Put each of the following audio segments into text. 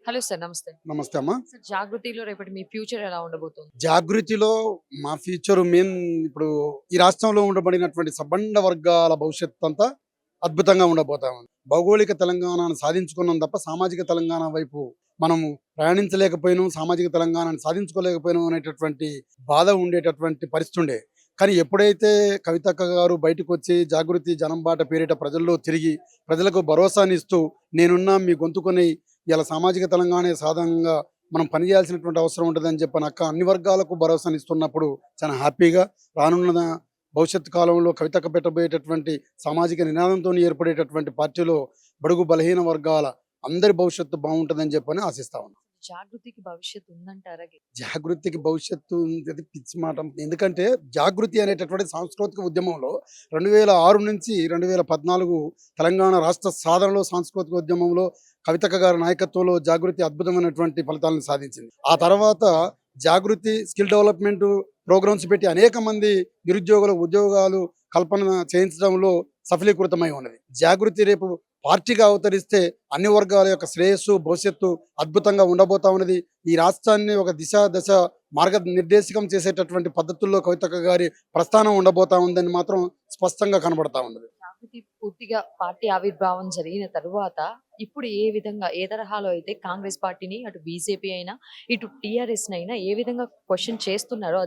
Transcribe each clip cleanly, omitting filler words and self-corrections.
Hello sir. నమస్తే. నమస్తే అమ్మా. సార్, జాగృతిలో రేపటి మీ ఫ్యూచర్ ఎలా ఉండబోతుంది? జాగృతిలో మా ఫ్యూచర్ ఇప్పుడు ఈ రాష్ట్రంలో ఉండబడినటువంటి సబ్బండ వర్గాల భవిష్యత్తు అంతా అద్భుతంగా ఉండబోతా ఉంది. భౌగోళిక తెలంగాణను సాధించుకున్నాం తప్ప సామాజిక తెలంగాణ వైపు మనము ప్రయాణించలేకపోయినాం, సామాజిక తెలంగాణను సాధించుకోలేకపోయినాం అనేటటువంటి బాధ ఉండేటటువంటి పరిస్థితి ఉండే. కానీ ఎప్పుడైతే కవితక్క గారు బయటకు వచ్చి జాగృతి జనం బాట పేరిట ప్రజల్లో తిరిగి ప్రజలకు భరోసానిస్తూ నేనున్నా మీ గొంతుకొని ఇలా సామాజిక తెలంగాణ సాధనంగా మనం పనిచేయాల్సినటువంటి అవసరం ఉంటుందని చెప్పని అక్క అన్ని వర్గాలకు భరోసానిస్తున్నప్పుడు చాలా హ్యాపీగా రానున్న భవిష్యత్తు కాలంలో కవితక్క పెట్టబోయేటటువంటి సామాజిక నినాదంతో ఏర్పడేటటువంటి పార్టీలో బడుగు బలహీన వర్గాల అందరి భవిష్యత్తు బాగుంటుందని చెప్పని ఆశిస్తా ఉన్నాం. జాగృతికి భవిష్యత్తు ఉందంటారా? జాగృతికి భవిష్యత్తు ఉంది పిచ్చి మాట. ఎందుకంటే జాగృతి అనేటటువంటి సాంస్కృతిక ఉద్యమంలో 2006 నుంచి 2014 తెలంగాణ రాష్ట్ర సాధనలో సాంస్కృతిక ఉద్యమంలో కవితక్క గారి నాయకత్వంలో జాగృతి అద్భుతమైనటువంటి ఫలితాలను సాధించింది. ఆ తర్వాత జాగృతి స్కిల్ డెవలప్మెంట్ ప్రోగ్రామ్స్ పెట్టి అనేక మంది నిరుద్యోగుల ఉద్యోగాలు కల్పన చేయించడంలో సఫలీకృతమై ఉన్నది. జాగృతి రేపు పార్టీగా అవతరిస్తే అన్ని వర్గాల యొక్క శ్రేయస్సు భవిష్యత్తు అద్భుతంగా ఉండబోతా ఉన్నది. ఈ రాష్ట్రాన్ని ఒక దశ మార్గ నిర్దేశకం చేసేటటువంటి పద్ధతుల్లో కవితక్క గారి ప్రస్థానం ఉండబోతా ఉందని మాత్రం స్పష్టంగా కనబడతా ఉన్నది. జాగృతి పూర్తిగా పార్టీ ఆవిర్భావం జరిగిన తరువాత ఇప్పుడు ఏ విధంగా, ఏ తరహాలో అయితే కాంగ్రెస్ పార్టీని అటు బీజేపీ అయినా ఇటు టీఆర్ఎస్ అయినా ఏ విధంగా క్వశ్చన్ చేస్తున్నారో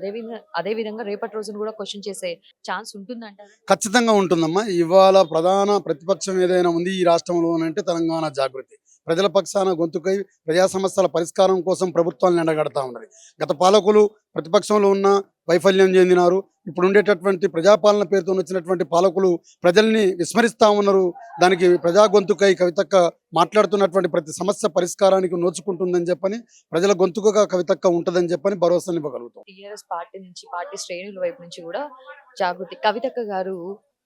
అదే విధంగా రేపటి రోజున కూడా క్వశ్చన్ చేసే ఛాన్స్ ఉంటుందంటారు? ఖచ్చితంగా ఉంటుందమ్మా. ఇవాళ ప్రధాన ప్రతిపక్షం ఏదైనా ఉంది ఈ రాష్ట్రంలో అంటే తెలంగాణ జాగృతి ప్రజల పక్షాన గొంతుకై ప్రజా సమస్యల పరిష్కారం కోసం ప్రభుత్వాలను ఎండగడతా ఉన్నది. గత పాలకులు ప్రతిపక్షంలో ఉన్న వైఫల్యం చెందినారు. ఇప్పుడు ఉండేటటువంటి ప్రజాపాలన పేరుతో వచ్చినటువంటి పాలకులు ప్రజల్ని విస్మరిస్తా ఉన్నారు. దానికి ప్రజా గొంతుకై కవితక్క మాట్లాడుతున్నటువంటి ప్రతి సమస్య పరిష్కారానికి నోచుకుంటుందని చెప్పని ప్రజల గొంతుకగా కవితక్క ఉంటుందని చెప్పని భరోసానివ్వగలుగుతాం. టీఆర్ఎస్ పార్టీ నుంచి, పార్టీ శ్రేణుల వైపు నుంచి కూడా జాగృతి కవితక్క గారు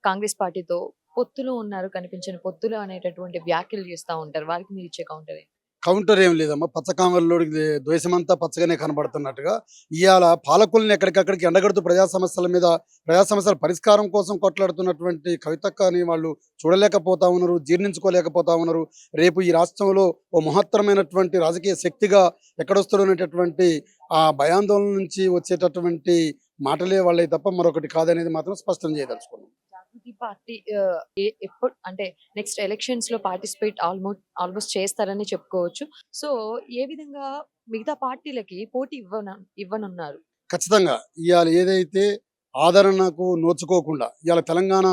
కాంగ్రెస్ పార్టీతో పొత్తులో ఉన్నారు, కనిపించని పొత్తులు అనేటటువంటి వ్యాఖ్యలు చేస్తూ ఉంటారు. వారికి మీరు ఇచ్చే కౌంటర్? కౌంటర్ ఏం లేదమ్మా. పచ్చకామల్లోడికి ద్వేషమంతా పచ్చగానే కనబడుతున్నట్టుగా ఇవాళ పాలకుల్ని ఎక్కడికక్కడికి ఎండగడుతూ ప్రజా సమస్యల పరిష్కారం కోసం కొట్లాడుతున్నటువంటి కవితక్కని వాళ్ళు చూడలేకపోతా ఉన్నారు, జీర్ణించుకోలేకపోతా ఉన్నారు. రేపు ఈ రాష్ట్రంలో ఓ మహత్తరమైనటువంటి రాజకీయ శక్తిగా ఎక్కడొస్తున్నటువంటి ఆ భయాందోళన నుంచి వచ్చేటటువంటి మాటలే వాళ్ళే తప్ప మరొకటి కాదనేది మాత్రం స్పష్టం చేయదలుచుకున్నాం. జాగృతి పార్టీ ఎప్పుడు అంటే నెక్స్ట్ ఎలక్షన్స్ లో పార్టిసిపేట్ ఆల్మోస్ట్ చేస్తారని చెప్పుకోవచ్చు. సో ఏ విధంగా మిగతా పార్టీలకి పోటీ ఇవ్వనున్నారు? ఖచ్చితంగా ఇవాళ ఏదైతే ఆదరణకు నోచుకోకుండా ఇవాళ తెలంగాణ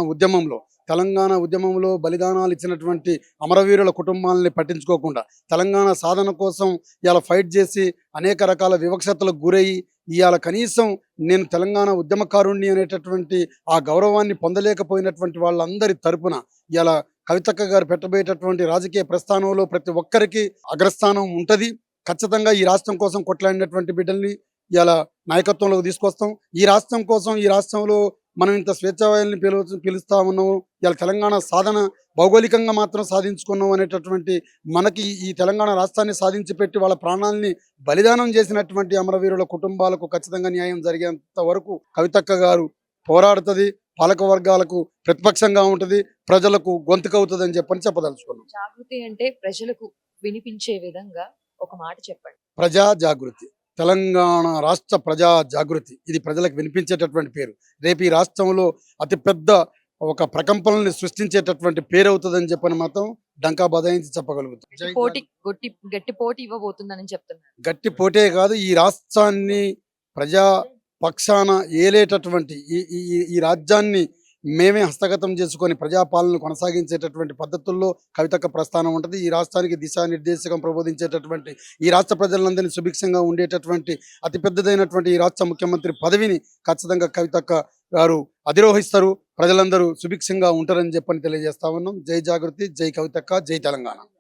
ఉద్యమంలో బలిదానాలు ఇచ్చినటువంటి అమరవీరుల కుటుంబాలని పట్టించుకోకుండా తెలంగాణ సాధన కోసం ఇవాళ ఫైట్ చేసి అనేక రకాల వివక్షతలకు గురయ్యి ఇవాళ కనీసం నేను తెలంగాణ ఉద్యమకారుణ్ణి అనేటటువంటి ఆ గౌరవాన్ని పొందలేకపోయినటువంటి వాళ్ళందరి తరపున ఇవాళ కవితక్క గారు పెట్టబోయేటటువంటి రాజకీయ ప్రస్థానంలో ప్రతి ఒక్కరికి అగ్రస్థానం ఉంటుంది. ఖచ్చితంగా ఈ రాష్ట్రం కోసం కొట్లాడినటువంటి బిడ్డల్ని ఇలా నాయకత్వంలోకి తీసుకొస్తాం. ఈ రాష్ట్రం కోసం ఈ రాష్ట్రంలో మనం ఇంత స్వేచ్ఛావాయుల్ని పిలుస్తా ఉన్నాము. ఇలా తెలంగాణ సాధన భౌగోళికంగా మాత్రం సాధించుకున్నాం అనేటటువంటి మనకి ఈ తెలంగాణ రాష్ట్రాన్ని సాధించి పెట్టి వాళ్ళ ప్రాణాలని బలిదానం చేసినటువంటి అమరవీరుల కుటుంబాలకు ఖచ్చితంగా న్యాయం జరిగేంత వరకు కవితక్క గారు పోరాడుతుంది. పాలక వర్గాలకు ప్రతిపక్షంగా ఉంటుంది, ప్రజలకు గొంతుకవుతుంది అని చెప్పదలుచుకున్నాం. జాగృతి అంటే ప్రజలకు వినిపించే విధంగా ఒక మాట చెప్పండి. ప్రజా జాగృతి, తెలంగాణ రాష్ట్ర ప్రజా జాగృతి, ఇది ప్రజలకు వినిపించేటటువంటి పేరు. రేపు ఈ రాష్ట్రంలో అతిపెద్ద ఒక ప్రకంపనల్ని సృష్టించేటటువంటి పేరు అవుతుందని చెప్పని మాత్రం డంకా బదాయించి చెప్పగలుగుతాం. గట్టి పోటీ ఇవ్వబోతుందని చెప్తున్నారు. గట్టి పోటే కాదు, ఈ రాష్ట్రాన్ని ప్రజా పక్షాన ఏలేటటువంటి ఈ రాజ్యాన్ని మేమే హస్తగతం చేసుకొని ప్రజాపాలన కొనసాగించేటటువంటి పద్ధతుల్లో కవితక్క ప్రస్థానం ఉంటుంది. ఈ రాష్ట్రానికి దిశానిర్దేశకం ప్రబోధించేటటువంటి ఈ రాష్ట్ర ప్రజలందరినీ సుభిక్షంగా ఉండేటటువంటి అతిపెద్దదైనటువంటి ఈ రాష్ట్ర ముఖ్యమంత్రి పదవిని ఖచ్చితంగా కవితక్క గారు అధిరోహిస్తారు. ప్రజలందరూ సుభిక్షంగా ఉంటారని చెప్పని తెలియజేస్తా ఉన్నాం. జై జాగృతి, జై కవితక్క, జై తెలంగాణ.